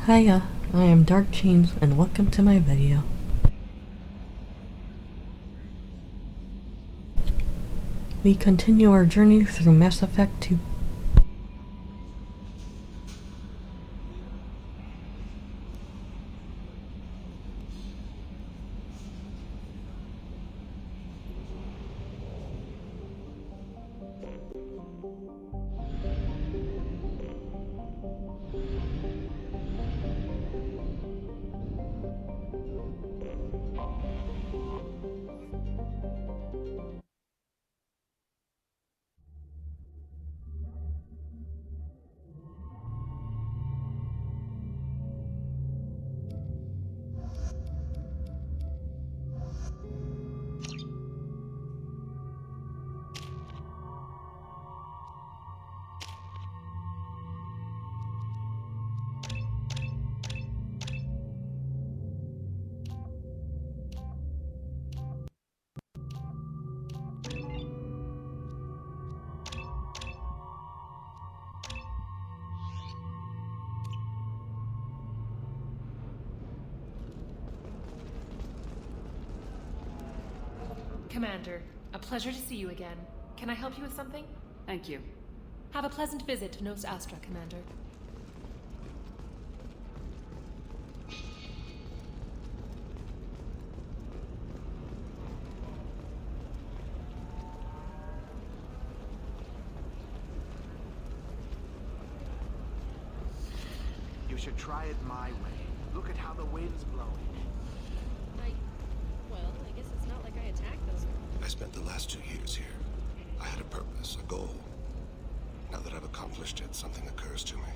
Hiya, I am Dark Chains and welcome to my video. We continue our journey through Mass Effect 2. Commander, a pleasure to see you again. Can I help you with something? Thank you. Have a pleasant visit to Nos Astra, Commander. You should try it my way. Look at how the wind's blowing. Well, I guess it's not like I attacked those. I spent the last 2 years here. I had a purpose, a goal. Now that I've accomplished it, something occurs to me.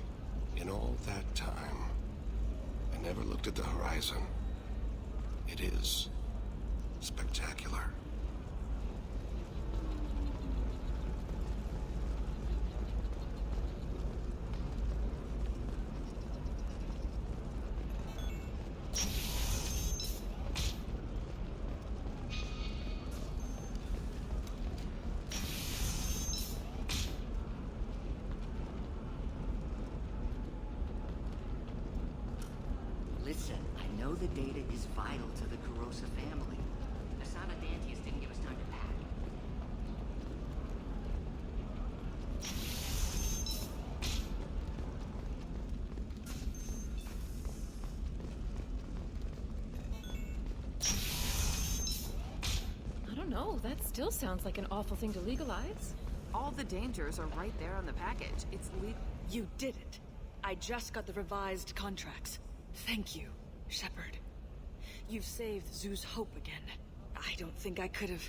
In all that time, I never looked at the horizon. It is spectacular. Listen, I know the data is vital to the Corrosa family. Asana Dantius didn't give us time to pack. I don't know, that still sounds like an awful thing to legalize. All the dangers are right there on the package. It's You did it. I just got the revised contracts. Thank you, Shepard. You've saved Zoo's hope again. I don't think I could have...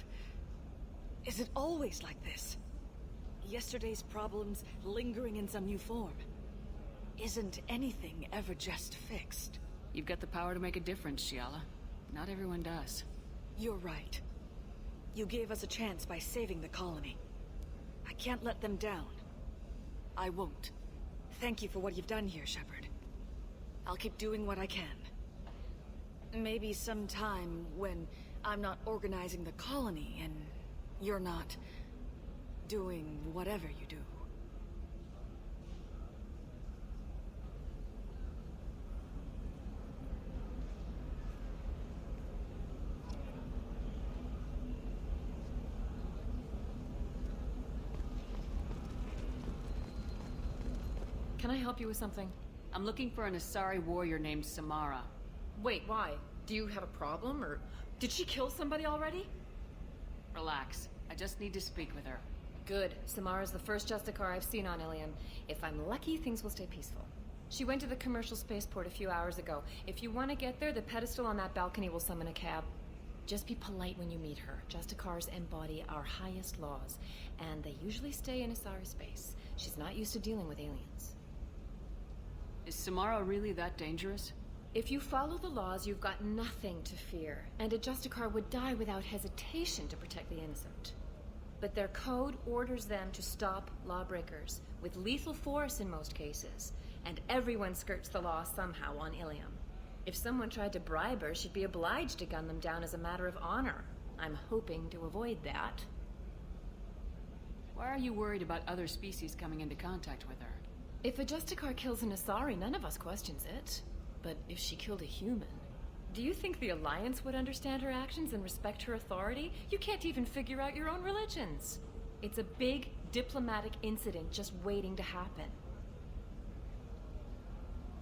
Is it always like this? Yesterday's problems lingering in some new form. Isn't anything ever just fixed? You've got the power to make a difference, Shiala. Not everyone does. You're right. You gave us a chance by saving the colony. I can't let them down. I won't. Thank you for what you've done here, Shepard. I'll keep doing what I can. Maybe sometime when I'm not organizing the colony and you're not doing whatever you do. Can I help you with something? I'm looking for an Asari warrior named Samara. Wait, why? Do you have a problem, or did she kill somebody already? Relax. I just need to speak with her. Good. Samara's the first Justicar I've seen on Ilium. If I'm lucky, things will stay peaceful. She went to the commercial spaceport a few hours ago. If you want to get there, the pedestal on that balcony will summon a cab. Just be polite when you meet her. Justicars embody our highest laws, and they usually stay in Asari space. She's not used to dealing with aliens. Is Samara really that dangerous? If you follow the laws, you've got nothing to fear, and a Justicar would die without hesitation to protect the innocent. But their code orders them to stop lawbreakers, with lethal force in most cases, and everyone skirts the law somehow on Ilium. If someone tried to bribe her, she'd be obliged to gun them down as a matter of honor. I'm hoping to avoid that. Why are you worried about other species coming into contact with her? If a Justicar kills an Asari, none of us questions it. but if she killed a human... Do you think the Alliance would understand her actions and respect her authority? You can't even figure out your own religions. It's a big diplomatic incident just waiting to happen.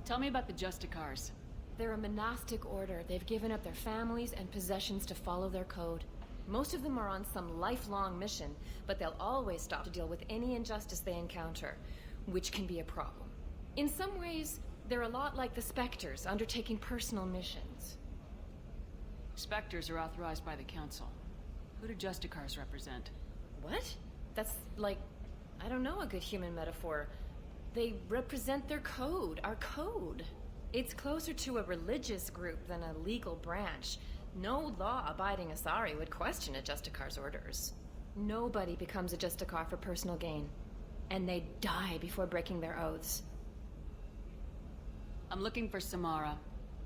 Tell me about the Justicars. They're a monastic order. They've given up their families and possessions to follow their code. Most of them are on some lifelong mission, but they'll always stop to deal with any injustice they encounter, which can be a problem. In some ways, they're a lot like the Spectres, undertaking personal missions. Spectres are authorized by the Council. Who do Justicars represent? What? That's like, I don't know, a good human metaphor. They represent their code, our code. It's closer to a religious group than a legal branch. No law-abiding Asari would question a Justicar's orders. Nobody becomes a Justicar for personal gain. And they die before breaking their oaths. I'm looking for Samara.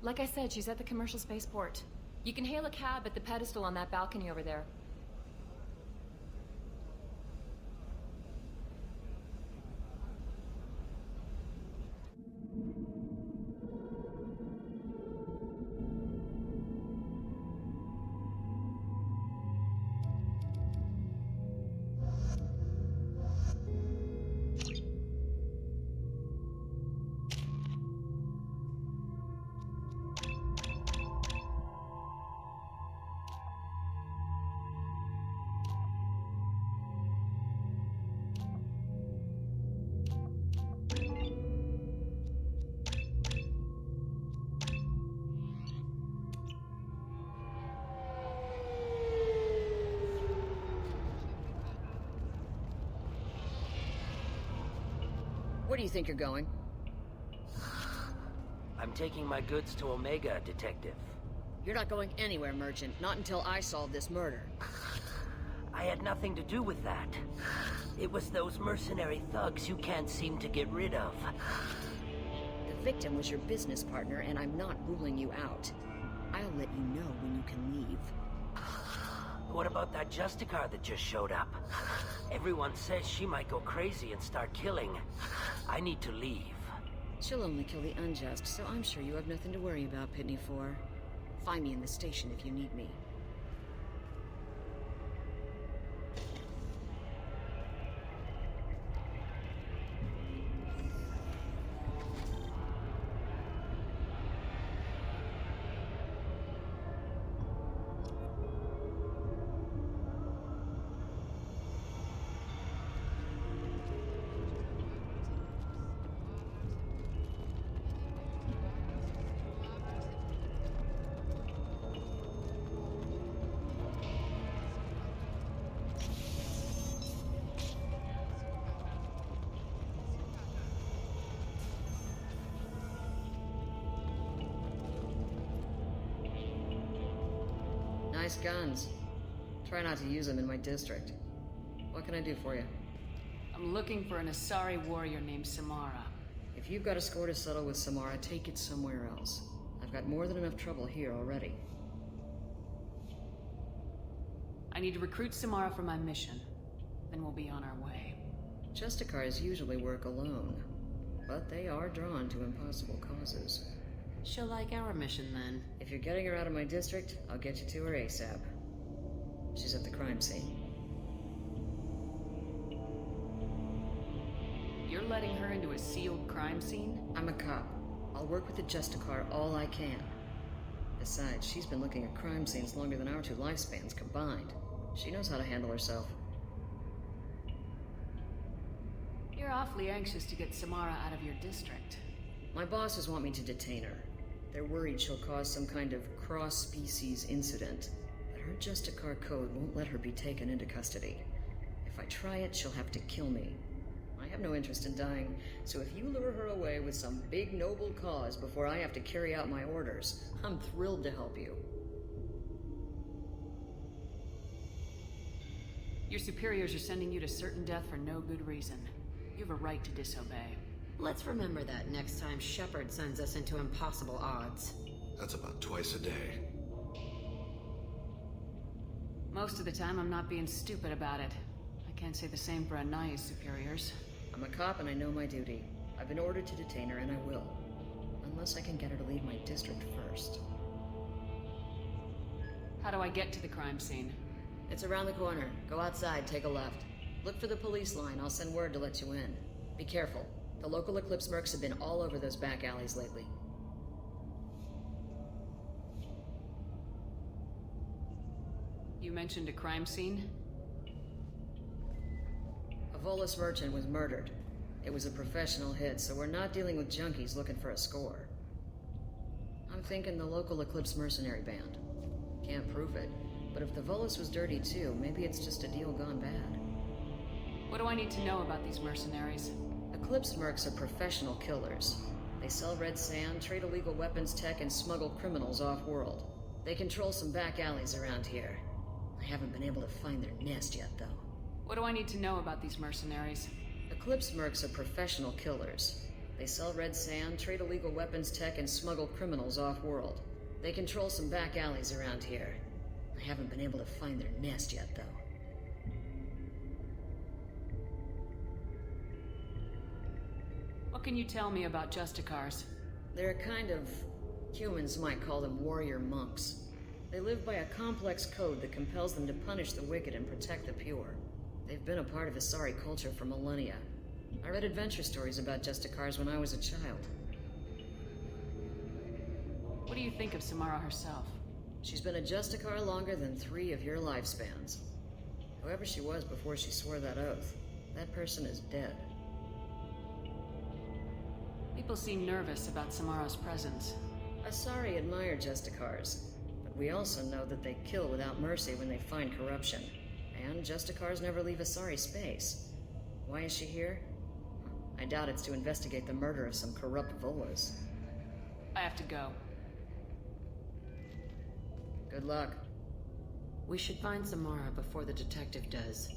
Like I said, she's at the commercial spaceport. You can hail a cab at the pedestal on that balcony over there. Where do you think you're going? I'm taking my goods to Omega, Detective. You're not going anywhere, Merchant. Not until I solve this murder. I had nothing to do with that. It was those mercenary thugs you can't seem to get rid of. The victim was your business partner, and I'm not ruling you out. I'll let you know when you can leave. What about that Justicar that just showed up? Everyone says she might go crazy and start killing. I need to leave. She'll only kill the unjust, so I'm sure you have nothing to worry about, Pitney 4. Find me in the station if you need me. Nice guns. Try not to use them in my district. What can I do for you? I'm looking for an Asari warrior named Samara. If you've got a score to settle with Samara, take it somewhere else. I've got more than enough trouble here already. I need to recruit Samara for my mission. Then we'll be on our way. Justicars usually work alone, but they are drawn to impossible causes. She'll like our mission, then. If you're getting her out of my district, I'll get you to her ASAP. She's at the crime scene. You're letting her into a sealed crime scene? I'm a cop. I'll work with the Justicar all I can. Besides, she's been looking at crime scenes longer than our two lifespans combined. She knows how to handle herself. You're awfully anxious to get Samara out of your district. My bosses want me to detain her. They're worried she'll cause some kind of cross-species incident. But her Justicar code won't let her be taken into custody. If I try it, she'll have to kill me. I have no interest in dying, so if you lure her away with some big noble cause before I have to carry out my orders, I'm thrilled to help you. Your superiors are sending you to certain death for no good reason. You have a right to disobey. Let's remember that next time Shepard sends us into impossible odds. That's about twice a day. Most of the time, I'm not being stupid about it. I can't say the same for Anaya's superiors. I'm a cop and I know my duty. I've been ordered to detain her and I will. Unless I can get her to leave my district first. How do I get to the crime scene? It's around the corner. Go outside, take a left. Look for the police line. I'll send word to let you in. Be careful. The local Eclipse mercs have been all over those back alleys lately. You mentioned a crime scene? A Volus merchant was murdered. It was a professional hit, so we're not dealing with junkies looking for a score. I'm thinking the local Eclipse mercenary band. Can't prove it, but if the Volus was dirty too, maybe it's just a deal gone bad. What do I need to know about these mercenaries? Eclipse mercs are professional killers. They sell red sand, trade illegal weapons tech, and smuggle criminals off-world. They control some back alleys around here. I haven't been able to find their nest yet, though. What do I need to know about these mercenaries? Eclipse mercs are professional killers. They sell red sand, trade illegal weapons tech, and smuggle criminals off-world. They control some back alleys around here. I haven't been able to find their nest yet, though. What can you tell me about Justicars? They're a kind of... humans might call them warrior monks. They live by a complex code that compels them to punish the wicked and protect the pure. They've been a part of Asari culture for millennia. I read adventure stories about Justicars when I was a child. What do you think of Samara herself? She's been a Justicar longer than 3 of your lifespans. Whoever she was before she swore that oath, that person is dead. People seem nervous about Samara's presence. Asari admire Justicars, but we also know that they kill without mercy when they find corruption. And Justicars never leave Asari space. Why is she here? I doubt it's to investigate the murder of some corrupt Volas. I have to go. Good luck. We should find Samara before the detective does.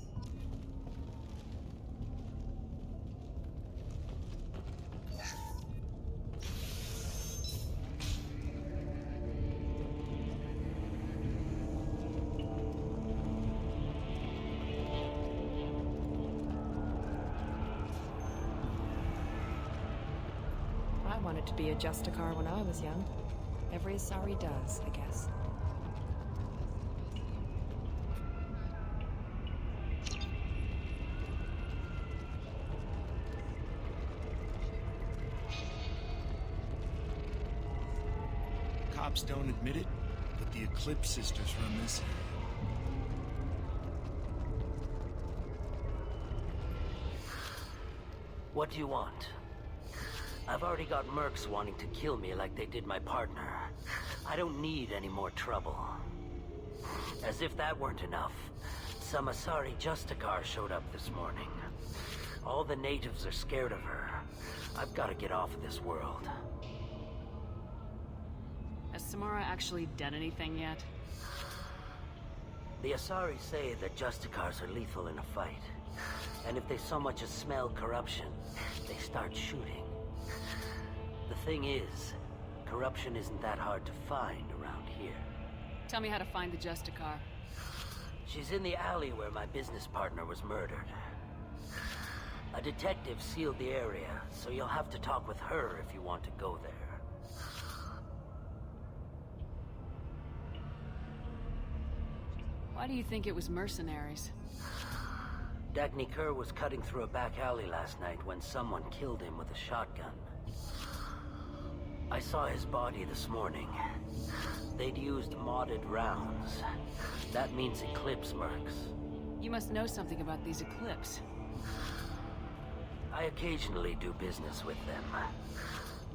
I wanted to be a Justicar when I was young. Every Asari does, I guess. Cops don't admit it, but the Eclipse sisters run this. What do you want? I've already got mercs wanting to kill me like they did my partner. I don't need any more trouble. As if that weren't enough, some Asari Justicar showed up this morning. All the natives are scared of her. I've got to get off of this world. Has Samara actually done anything yet? The Asari say that Justicars are lethal in a fight. And if they so much as smell corruption, they start shooting. The thing is, corruption isn't that hard to find around here. Tell me how to find the Justicar. She's in the alley where my business partner was murdered. A detective sealed the area, so you'll have to talk with her if you want to go there. Why do you think it was mercenaries? Dagny Kerr was cutting through a back alley last night when someone killed him with a shotgun. I saw his body this morning. They'd used modded rounds. That means Eclipse mercs. You must know something about these Eclipse. I occasionally do business with them,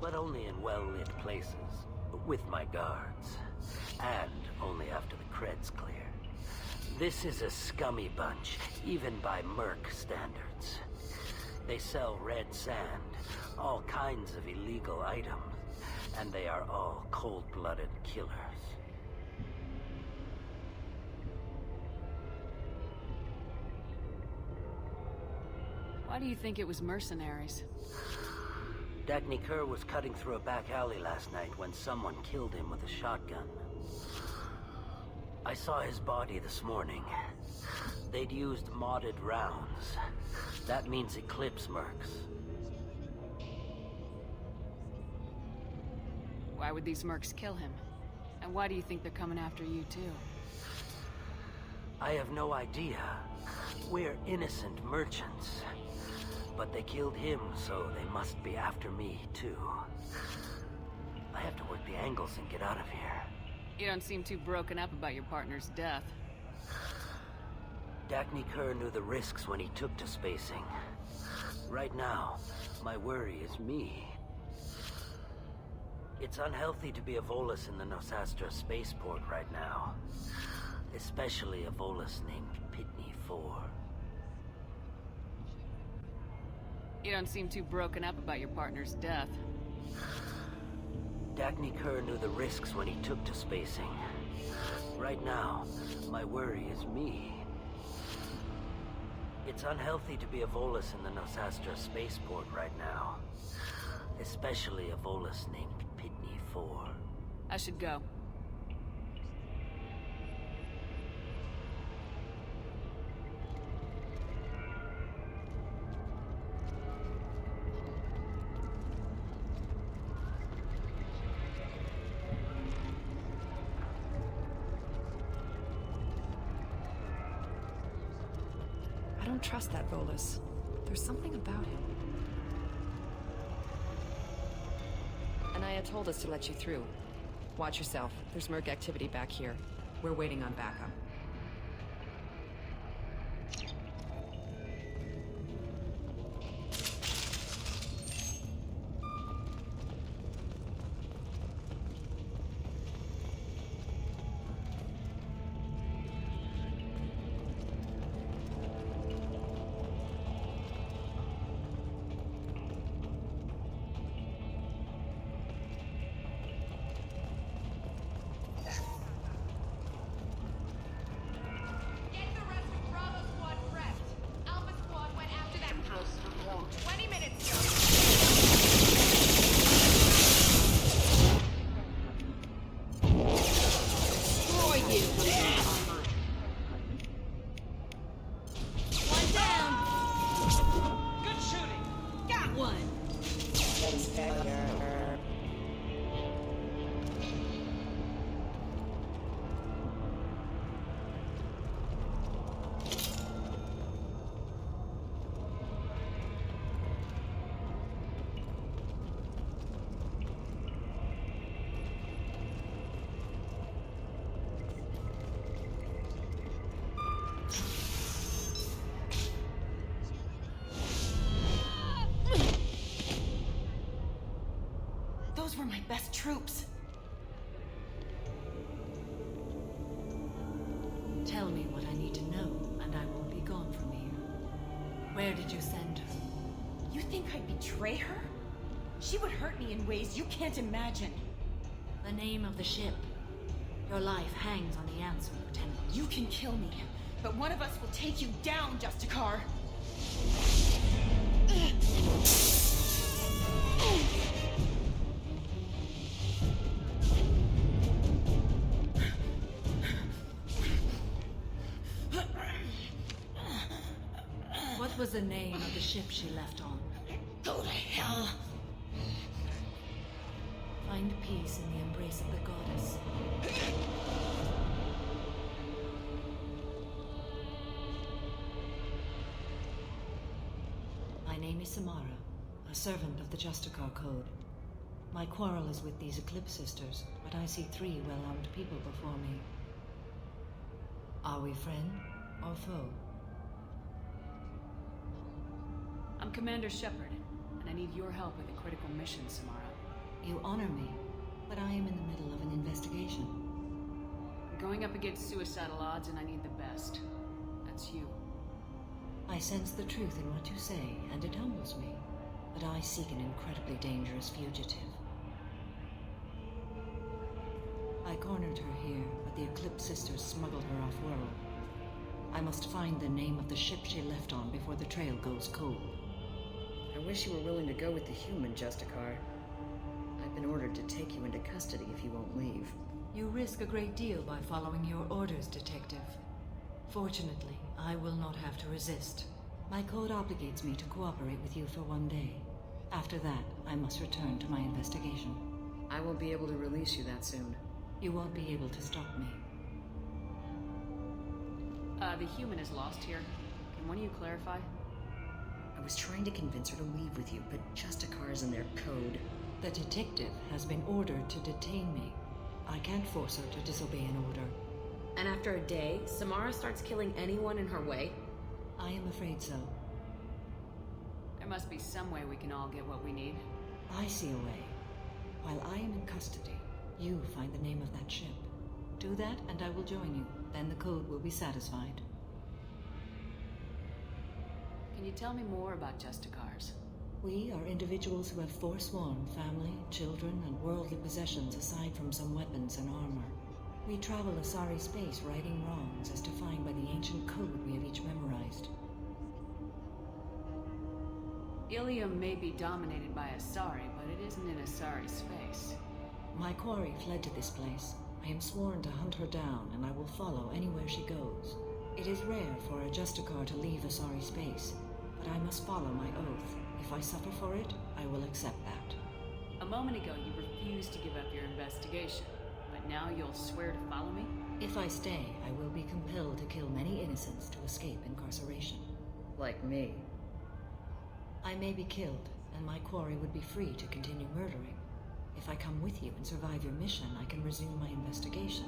but only in well-lit places, with my guards, and only after the cred's clear. This is a scummy bunch, even by merc standards. They sell red sand, all kinds of illegal items, and they are all cold-blooded killers. Why do you think it was mercenaries? Dagny Kerr was cutting through a back alley last night when someone killed him with a shotgun. I saw his body this morning. They'd used modded rounds. That means Eclipse mercs. Why would these mercs kill him? And why do you think they're coming after you, too? I have no idea. We're innocent merchants. But they killed him, so they must be after me, too. I have to work the angles and get out of here. You don't seem too broken up about your partner's death. Dagny Kerr knew the risks when he took to spacing. Right now, my worry is me. It's unhealthy to be a Volus in the Nosastra spaceport right now. Especially a Volus named Pitney 4. You don't seem too broken up about your partner's death. Dagny Kerr knew the risks when he took to spacing. Right now, my worry is me. It's unhealthy to be a Volus in the Nosastra spaceport right now. Especially a Volus named Pitney 4. I should go. I don't trust that Volus. There's something about him. Anaya told us to let you through. Watch yourself. There's merc activity back here. We're waiting on backup. Those were my best troops. Tell me what I need to know, and I won't be gone from here. Where did you send her? You think I'd betray her? She would hurt me in ways you can't imagine. The name of the ship. Your life hangs on the answer, Lieutenant. You can kill me, but one of us will take you down, Justicar. What was the name of the ship she left on? Go to hell. Find peace in the embrace of the goddess. My name is Samara, a servant of the Justicar Code. My quarrel is with these Eclipse Sisters, but I see 3 well-armed people before me. Are we friend or foe? I'm Commander Shepard, and I need your help with a critical mission, Samara. You honor me, but I am in the middle of an investigation. I'm going up against suicidal odds, and I need the best. That's you. I sense the truth in what you say, and it humbles me. But I seek an incredibly dangerous fugitive. I cornered her here, but the Eclipse Sisters smuggled her off-world. I must find the name of the ship she left on before the trail goes cold. I wish you were willing to go with the human, Justicar. I've been ordered to take you into custody if you won't leave. You risk a great deal by following your orders, Detective. Fortunately, I will not have to resist. My code obligates me to cooperate with you for 1 day. After that, I must return to my investigation. I won't be able to release you that soon. You won't be able to stop me. The human is lost here. Can one of you clarify? I was trying to convince her to leave with you, but Justicar's in their code. The detective has been ordered to detain me. I can't force her to disobey an order. And after a day, Samara starts killing anyone in her way? I am afraid so. There must be some way we can all get what we need. I see a way. While I am in custody, you find the name of that ship. Do that and I will join you. Then the code will be satisfied. Can you tell me more about Justicars? We are individuals who have forsworn family, children, and worldly possessions aside from some weapons and armor. We travel Asari space righting wrongs as defined by the ancient code we have each memorized. Ilium may be dominated by Asari, but it isn't in Asari space. My quarry fled to this place. I am sworn to hunt her down, and I will follow anywhere she goes. It is rare for a Justicar to leave Asari space, but I must follow my oath. If I suffer for it, I will accept that. A moment ago, you refused to give up your investigation, but now you'll swear to follow me? If I stay, I will be compelled to kill many innocents to escape incarceration. Like me. I may be killed, and my quarry would be free to continue murdering. If I come with you and survive your mission, I can resume my investigation.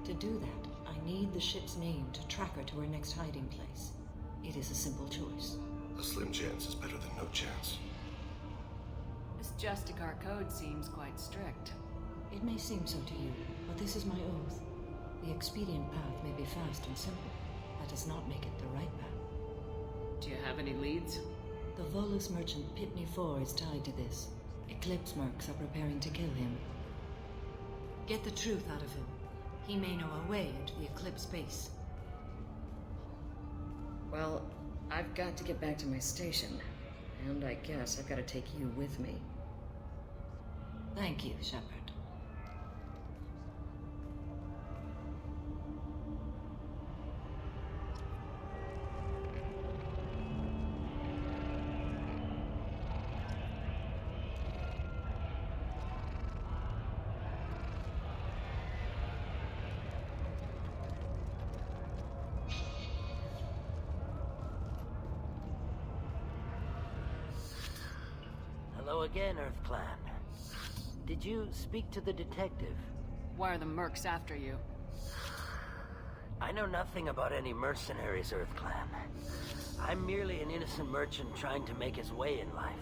To do that, I need the ship's name to track her to her next hiding place. It is a simple choice. A slim chance is better than no chance. This Justicar code seems quite strict. It may seem so to you, but this is my oath. The expedient path may be fast and simple. That does not make it the right path. Do you have any leads? The Volus merchant Pitney 4 is tied to this. Eclipse mercs are preparing to kill him. Get the truth out of him. He may know a way into the Eclipse base. Well, I've got to get back to my station. And I guess I've got to take you with me. Thank you, Shepard. Hello again, Earth Clan. Did you speak to the detective? Why are the mercs after you? I know nothing about any mercenaries, Earth Clan. I'm merely an innocent merchant trying to make his way in life.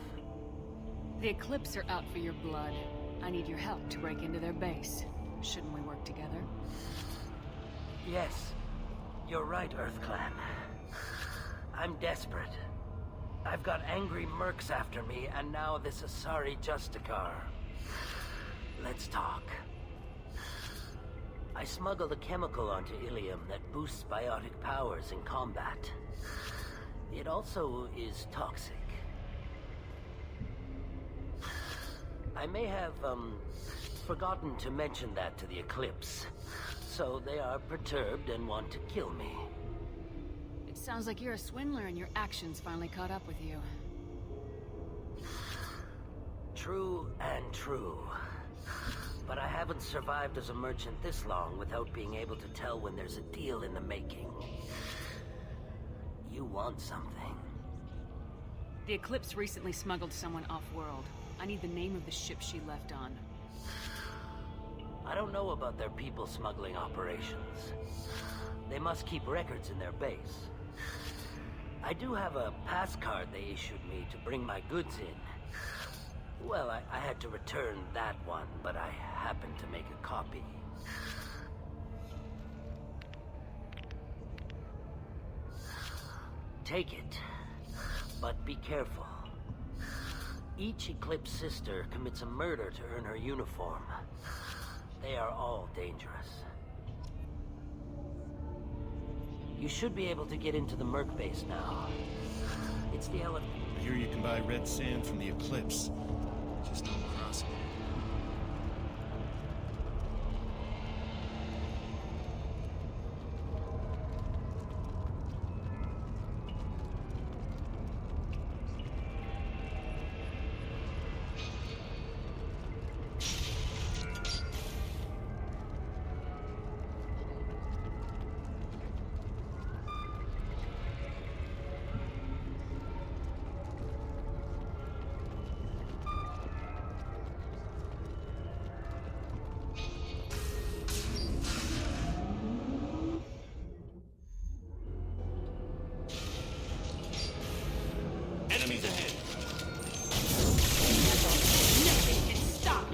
The Eclipse are out for your blood. I need your help to break into their base. Shouldn't we work together? Yes, you're right, Earth Clan. I'm desperate. I've got angry mercs after me, and now this Asari Justicar. Let's talk. I smuggled a chemical onto Ilium that boosts biotic powers in combat. It also is toxic. I may have, forgotten to mention that to the Eclipse. So they are perturbed and want to kill me. It sounds like you're a swindler and your actions finally caught up with you. True and true. But I haven't survived as a merchant this long without being able to tell when there's a deal in the making. You want something. The Eclipse recently smuggled someone off-world. I need the name of the ship she left on. I don't know about their people smuggling operations. They must keep records in their base. I do have a pass card they issued me to bring my goods in. Well, I had to return that one, but I happened to make a copy. Take it, but be careful. Each Eclipse sister commits a murder to earn her uniform. They are all dangerous. You should be able to get into the Merc base now. It's the elevator. I hear you can buy red sand from the Eclipse. Just don't cross it.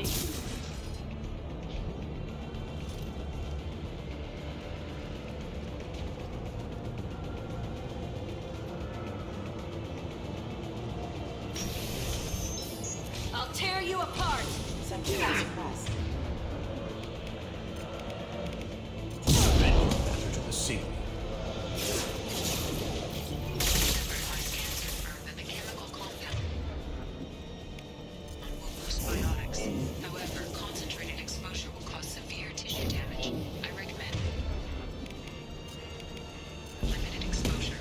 me. I'll tear you apart! Something is pressed. Bend your matter to the ceiling. However, concentrated exposure will cause severe tissue damage. I recommend limited exposure.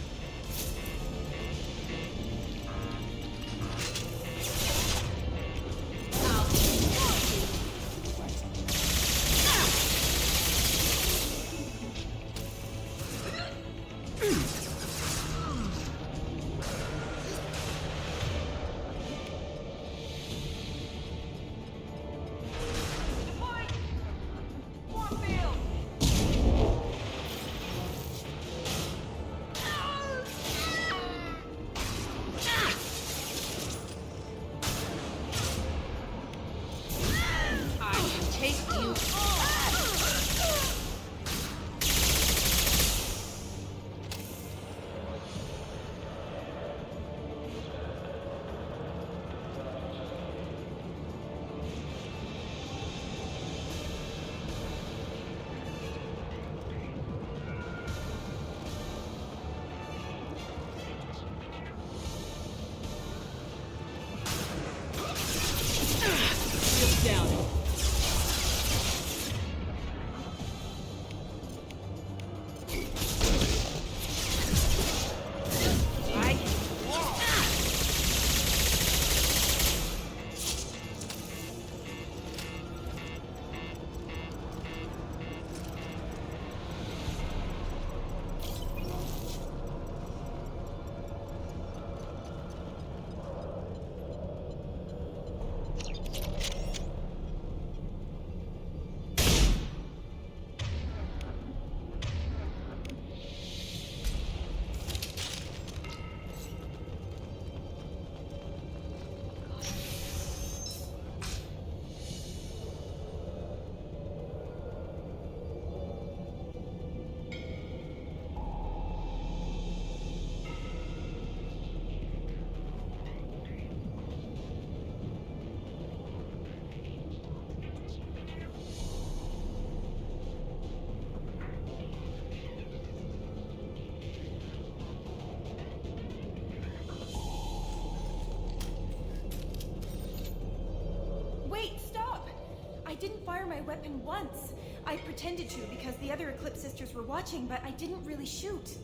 didn't fire my weapon once. I pretended to because the other Eclipse sisters were watching, but I didn't really shoot.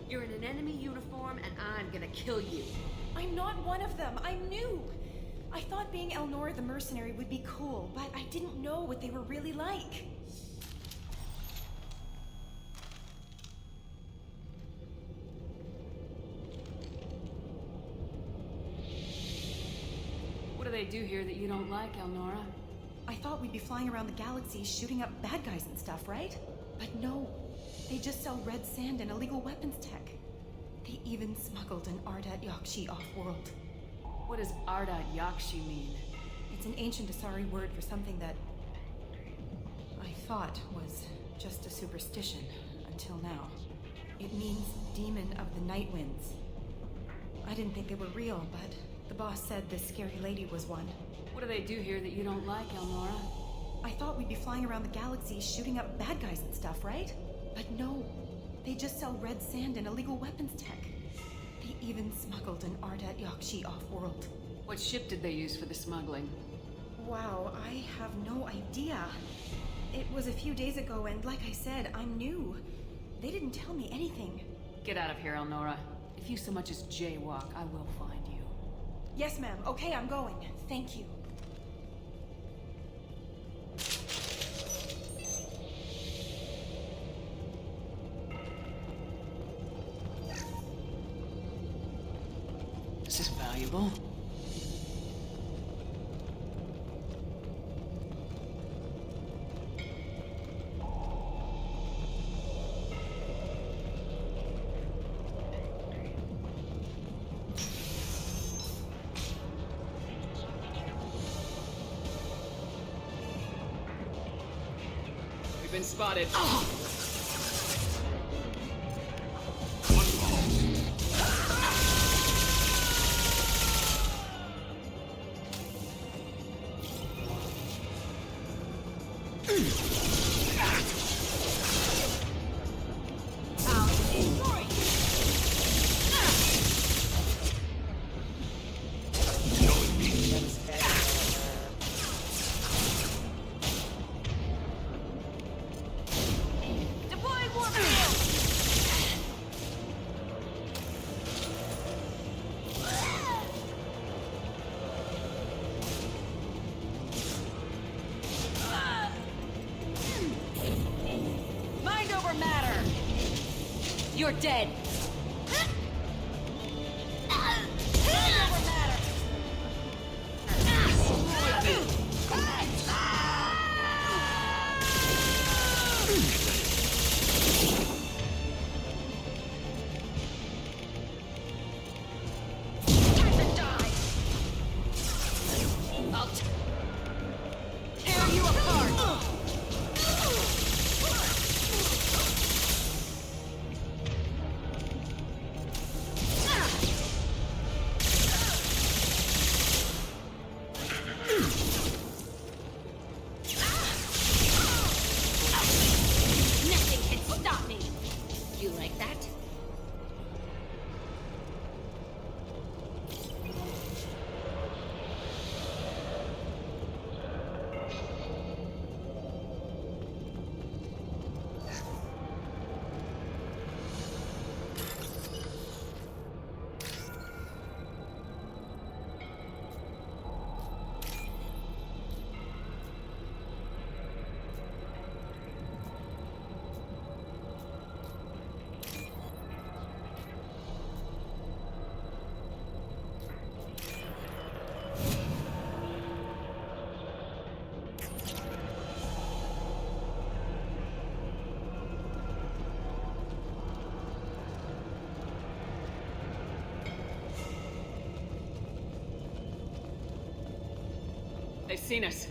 You're in an enemy uniform, and I'm gonna kill you. I'm not one of them. I'm new. I thought being Elnora the mercenary would be cool, but I didn't know what they were really like. What do they do here that you don't like, Elnora? I thought we'd be flying around the galaxy shooting up bad guys and stuff, right? But no. They just sell red sand and illegal weapons tech. They even smuggled an Ardat Yakshi off-world. What does Ardat Yakshi mean? It's an ancient Asari word for something that I thought was just a superstition until now. It means demon of the night winds. I didn't think they were real, but the boss said this scary lady was one. What do they do here that you don't like, Elnora? I thought we'd be flying around the galaxy shooting up bad guys and stuff, right? But no. They just sell red sand and illegal weapons tech. They even smuggled an Ardat Yakshi off-world. What ship did they use for the smuggling? Wow, I have no idea. It was a few days ago, and like I said, I'm new. They didn't tell me anything. Get out of here, Elnora. If you so much as jaywalk, I will find you. Yes, ma'am. Okay, I'm going. Thank you. This is valuable. You've been spotted. You're dead. They've seen us.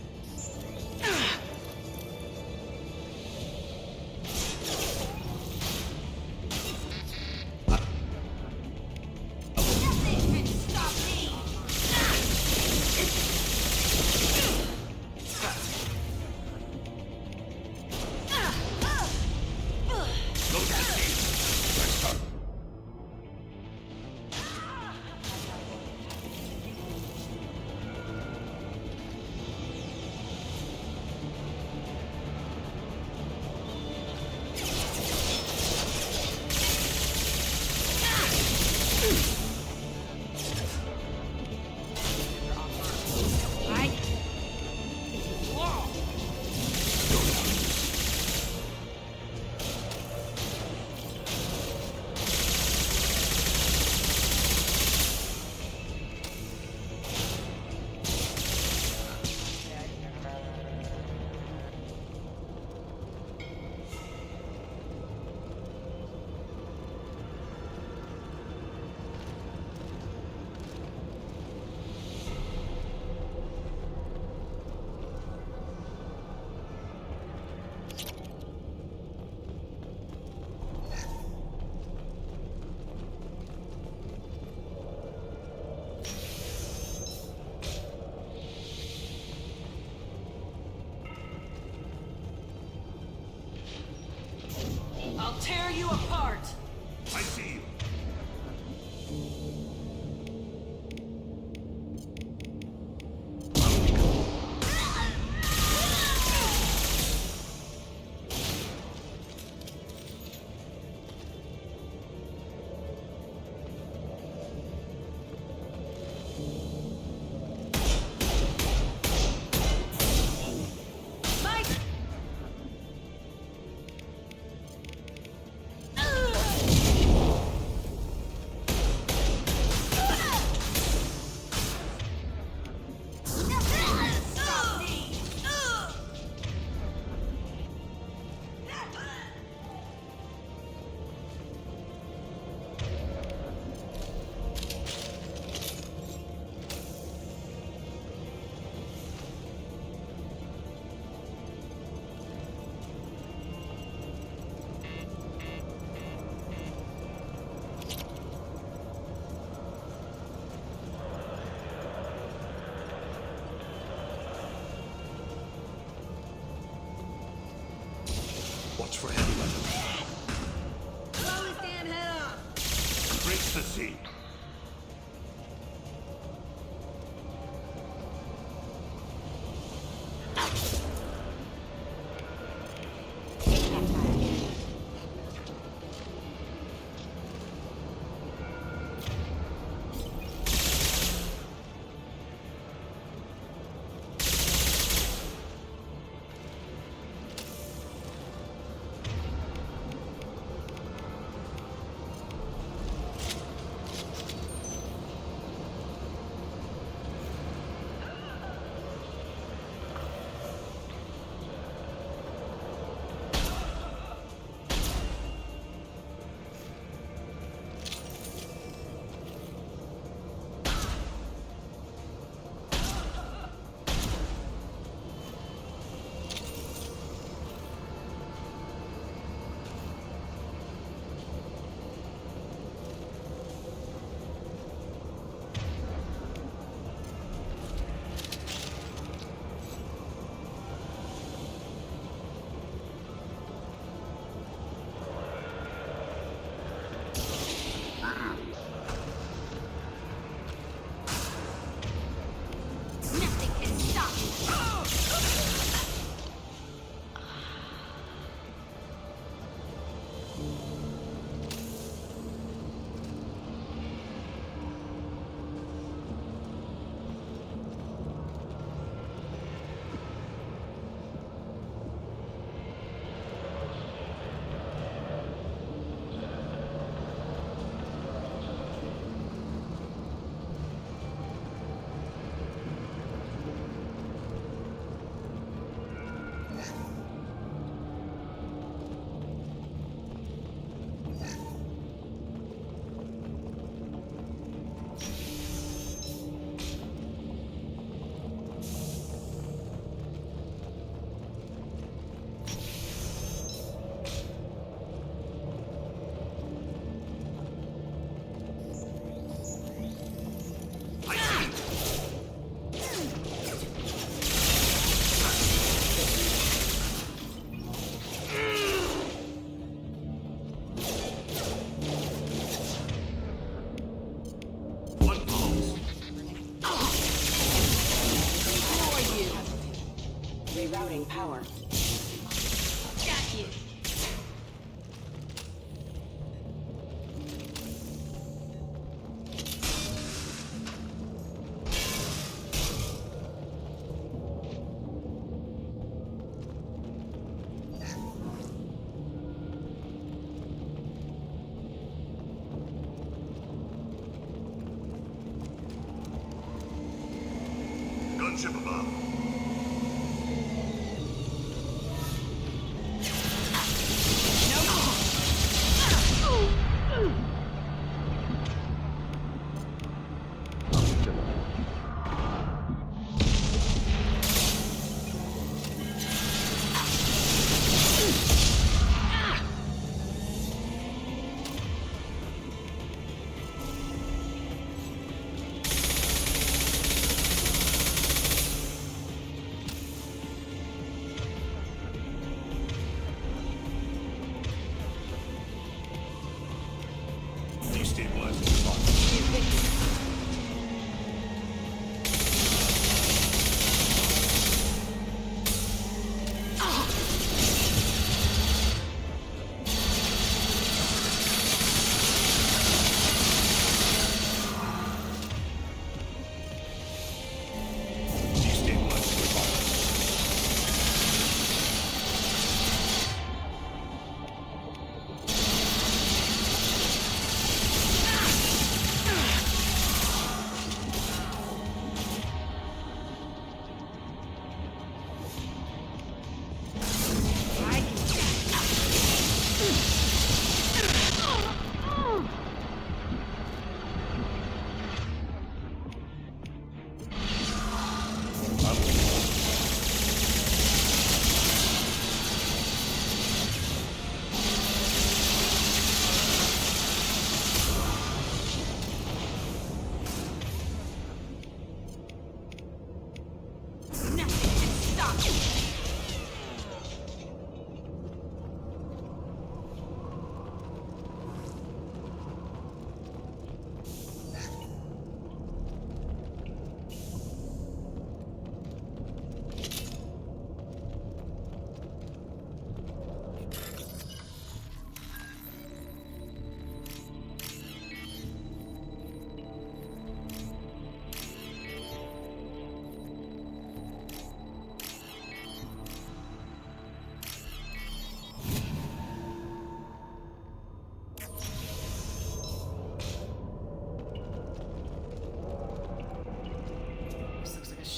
Watch for heavy weapons. Blow his damn head off! Breaks the sea. Rerouting power. Got you. Gunship above.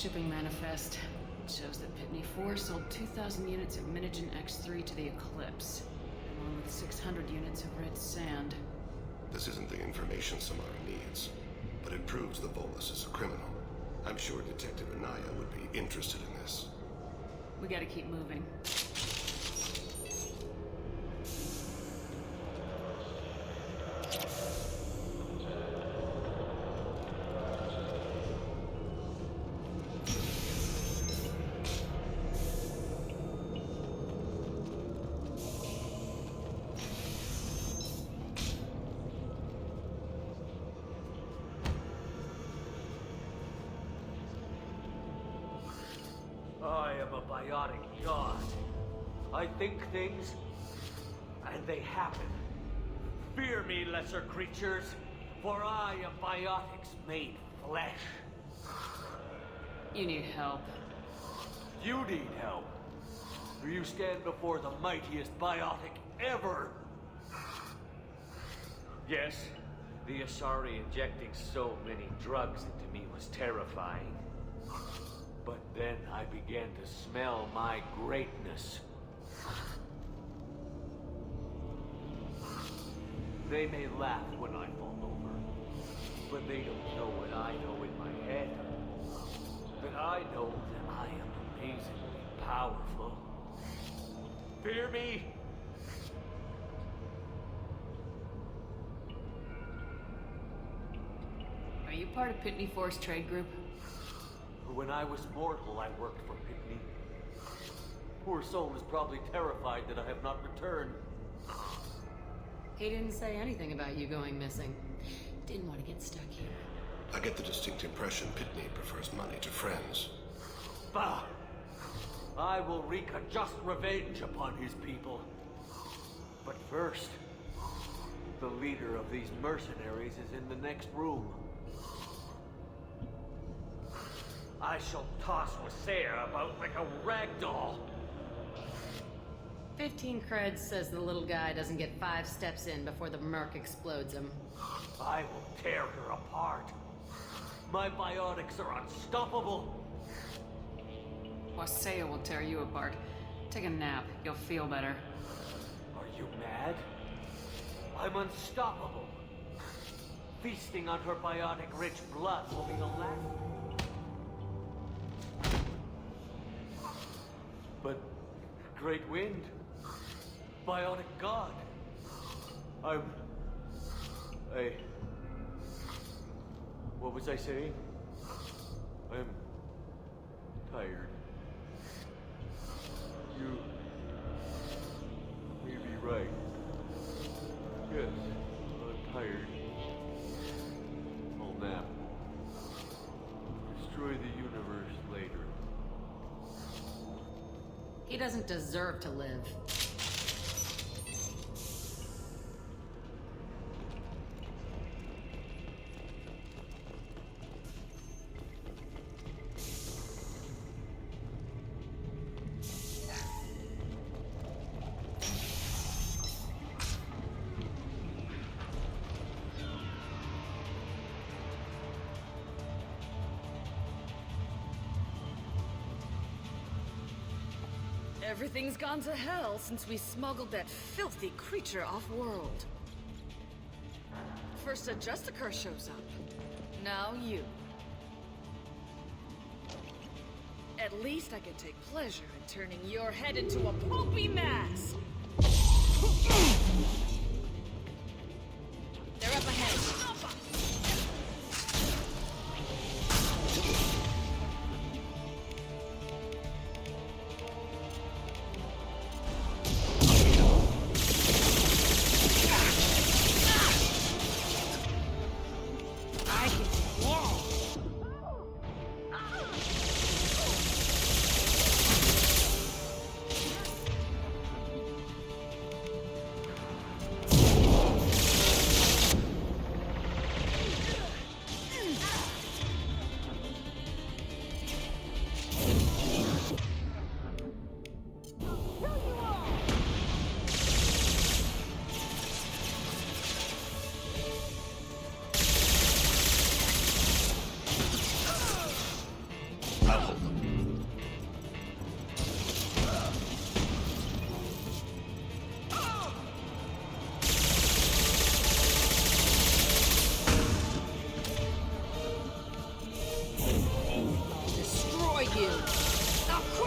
shipping manifest. It shows that Pitney 4 sold 2,000 units of Minigen X3 to the Eclipse, along with 600 units of red sand. This isn't the information Samara needs, but it proves the Volus is a criminal. I'm sure Detective Anaya would be interested in this. We gotta keep moving. I am a biotic god. I think things, and they happen. Fear me, lesser creatures, for I am biotics made flesh. You need help. You need help. For you stand before the mightiest biotic ever. Yes, the Asari injecting so many drugs into me was terrifying. But then I began to smell my greatness. They may laugh when I fall over, but they don't know what I know in my head. That I know that I am amazingly powerful. Fear me? Are you part of Pitney 4's trade group? When I was mortal, I worked for Pitney. Poor soul is probably terrified that I have not returned. He didn't say anything about you going missing. Didn't want to get stuck here. I get the distinct impression Pitney prefers money to friends. Bah! I will wreak a just revenge upon his people. But first, the leader of these mercenaries is in the next room. I shall toss Wasea about like a rag doll. 15 creds says the little guy doesn't get 5 steps in before the merc explodes him. I will tear her apart. My biotics are unstoppable. Wasea will tear you apart. Take a nap. You'll feel better. Are you mad? I'm unstoppable. Feasting on her biotic-rich blood will be the last. But Great Wind, biotic god. What was I saying? I'm tired. You may be right. Yes, I'm tired. I'll nap. Destroy the universe later. He doesn't deserve to live. Everything's gone to hell since we smuggled that filthy creature off-world. First a Justicar shows up. Now you. At least I can take pleasure in turning your head into a pulpy mass! They're up ahead.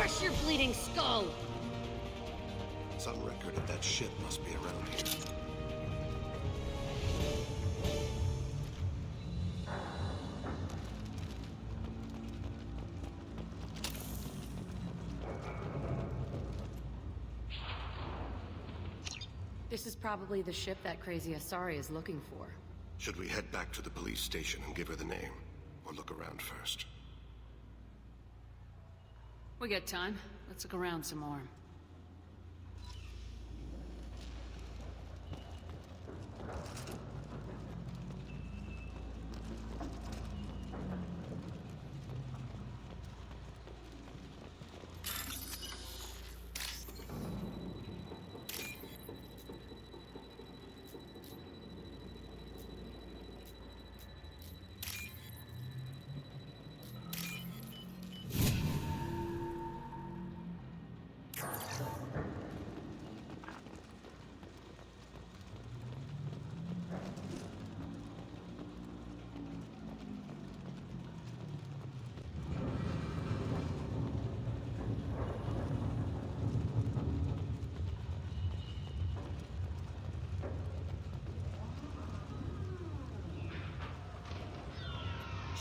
Crush your bleeding skull! Some record of that ship must be around here. This is probably the ship that crazy Asari is looking for. Should we head back to the police station and give her the name? Or look around first? We got time. Let's look around some more.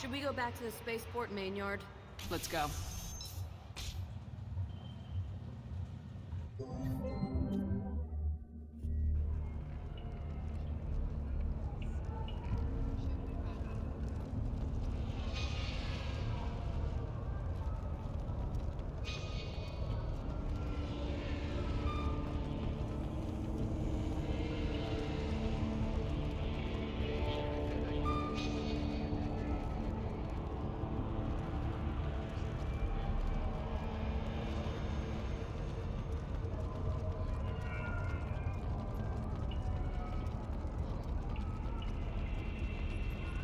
Should we go back to the spaceport main yard? Let's go.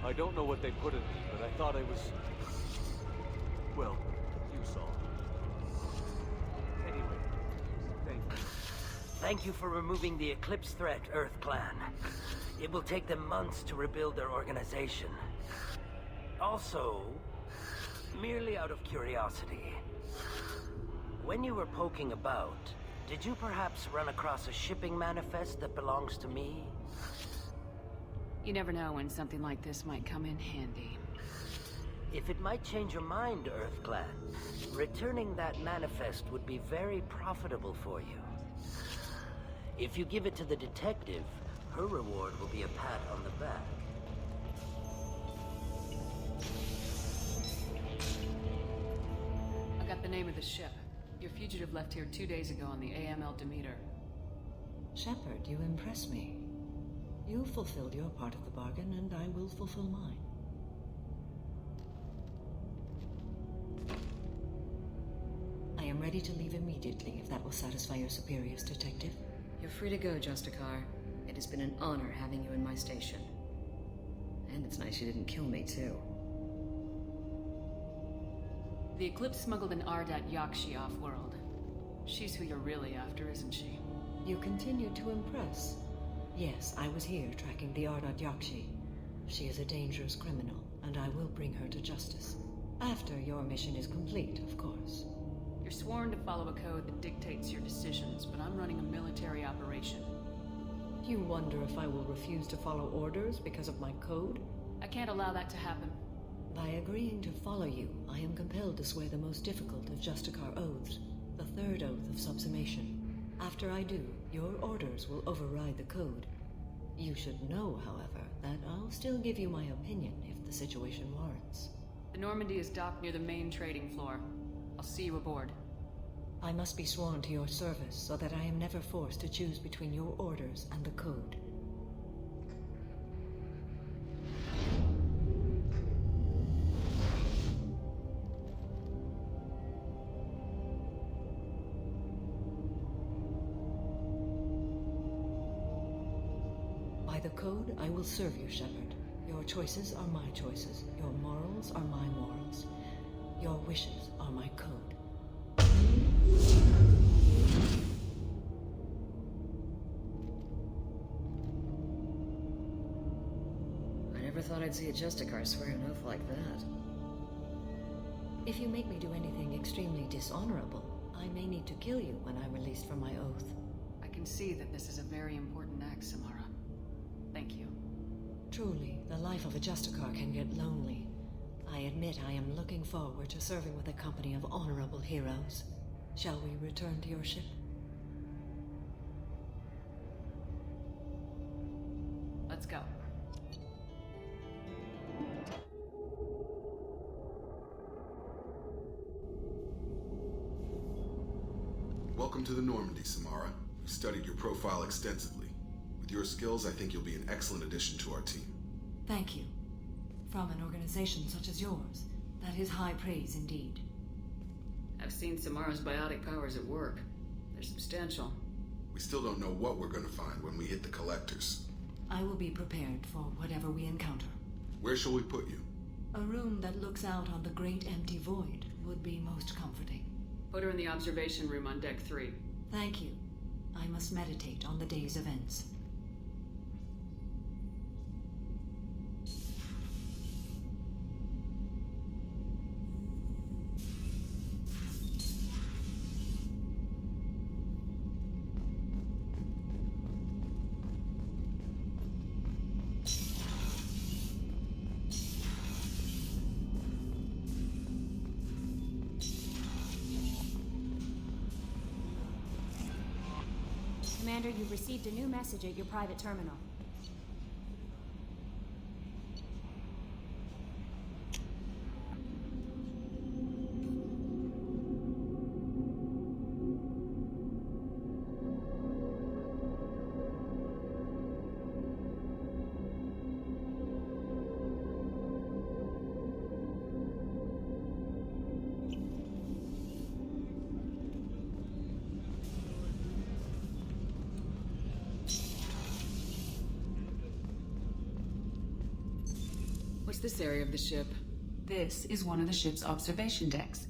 I don't know what they put in me, but I thought I was... Well, you saw. Anyway, thank you. Thank you for removing the Eclipse threat, Earth Clan. It will take them months to rebuild their organization. Also, merely out of curiosity, when you were poking about, did you perhaps run across a shipping manifest that belongs to me? You never know when something like this might come in handy. If it might change your mind, Earth Clan, returning that manifest would be very profitable for you. If you give it to the detective, her reward will be a pat on the back. I got the name of the ship. Your fugitive left here 2 days ago on the AML Demeter. Shepard, you impress me. You fulfilled your part of the bargain, and I will fulfill mine. I am ready to leave immediately, if that will satisfy your superiors, Detective. You're free to go, Justicar. It has been an honor having you in my station. And it's nice you didn't kill me, too. The Eclipse smuggled an Ardat Yakshi off-world. She's who you're really after, isn't she? You continue to impress. Yes, I was here tracking the Ardat Yakshi. She is a dangerous criminal, and I will bring her to justice. After your mission is complete, of course. You're sworn to follow a code that dictates your decisions, but I'm running a military operation. You wonder if I will refuse to follow orders because of my code? I can't allow that to happen. By agreeing to follow you, I am compelled to swear the most difficult of Justicar oaths, the third oath of subsumation. After I do, your orders will override the code. You should know, however, that I'll still give you my opinion if the situation warrants. The Normandy is docked near the main trading floor. I'll see you aboard. I must be sworn to your service so that I am never forced to choose between your orders and the code. By the code, I will serve you, Shepard. Your choices are my choices. Your morals are my morals. Your wishes are my code. I never thought I'd see a Justicar swear an oath like that. If you make me do anything extremely dishonorable, I may need to kill you when I'm released from my oath. I can see that this is a very important act, Samara. Thank you. Truly, the life of a Justicar can get lonely. I admit I am looking forward to serving with a company of honorable heroes. Shall we return to your ship? Let's go. Welcome to the Normandy, Samara. We've studied your profile extensively. With your skills, I think you'll be an excellent addition to our team. Thank you. From an organization such as yours, that is high praise indeed. I've seen Samara's biotic powers at work. They're substantial. We still don't know what we're going to find when we hit the collectors. I will be prepared for whatever we encounter. Where shall we put you? A room that looks out on the great empty void would be most comforting. Put her in the observation room on deck 3. Thank you. I must meditate on the day's events. Commander, you've received a new message at your private terminal. What's this area of the ship? This is one of the ship's observation decks.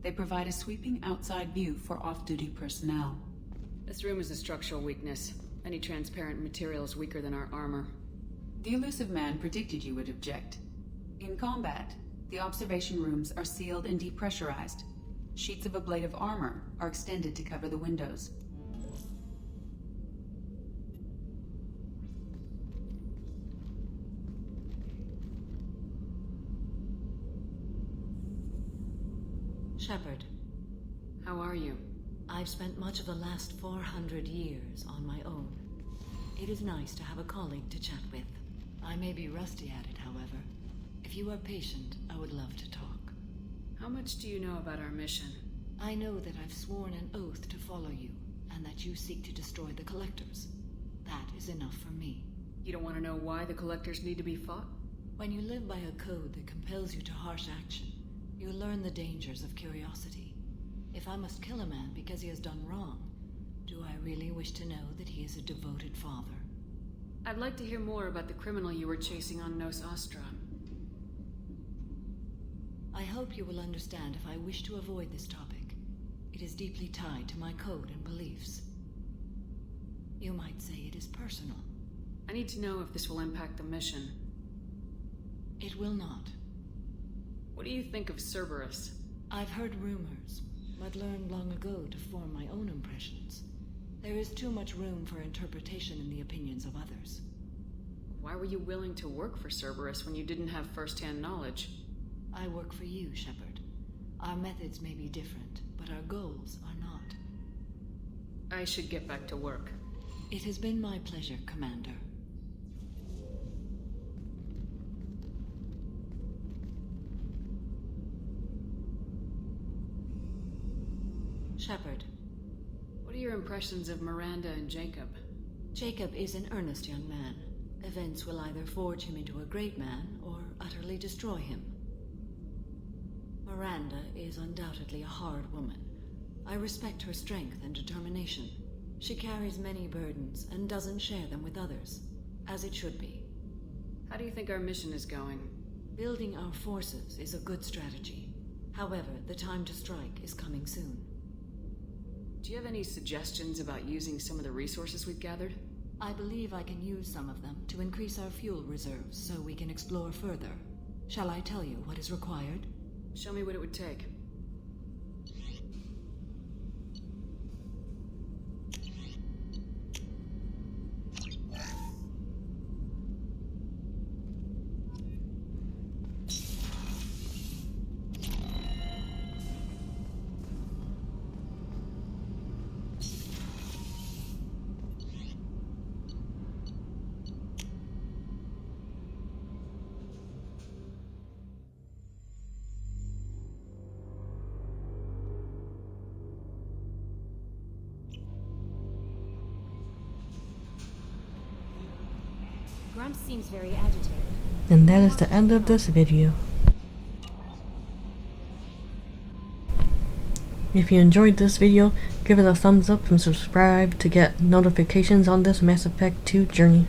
They provide a sweeping outside view for off-duty personnel. This room is a structural weakness. Any transparent material is weaker than our armor. The elusive man predicted you would object. In combat, the observation rooms are sealed and depressurized. Sheets of ablative armor are extended to cover the windows. Shepard. How are you? I've spent much of the last 400 years on my own. It is nice to have a colleague to chat with. I may be rusty at it, however. If you are patient, I would love to talk. How much do you know about our mission? I know that I've sworn an oath to follow you, and that you seek to destroy the Collectors. That is enough for me. You don't want to know why the Collectors need to be fought? When you live by a code that compels you to harsh action, you learn the dangers of curiosity. If I must kill a man because he has done wrong, do I really wish to know that he is a devoted father? I'd like to hear more about the criminal you were chasing on Nos Astra. I hope you will understand if I wish to avoid this topic. It is deeply tied to my code and beliefs. You might say it is personal. I need to know if this will impact the mission. It will not. What do you think of Cerberus? I've heard rumors, but learned long ago to form my own impressions. There is too much room for interpretation in the opinions of others. Why were you willing to work for Cerberus when you didn't have first-hand knowledge? I work for you, Shepard. Our methods may be different, but our goals are not. I should get back to work. It has been my pleasure, Commander. Shepard. What are your impressions of Miranda and Jacob? Jacob is an earnest young man. Events will either forge him into a great man or utterly destroy him. Miranda is undoubtedly a hard woman. I respect her strength and determination. She carries many burdens and doesn't share them with others, as it should be. How do you think our mission is going? Building our forces is a good strategy. However, the time to strike is coming soon. Do you have any suggestions about using some of the resources we've gathered? I believe I can use some of them to increase our fuel reserves so we can explore further. Shall I tell you what is required? Show me what it would take. Grumps seems very agitated. And that is the end of this video. If you enjoyed this video, give it a thumbs up and subscribe to get notifications on this Mass Effect 2 journey.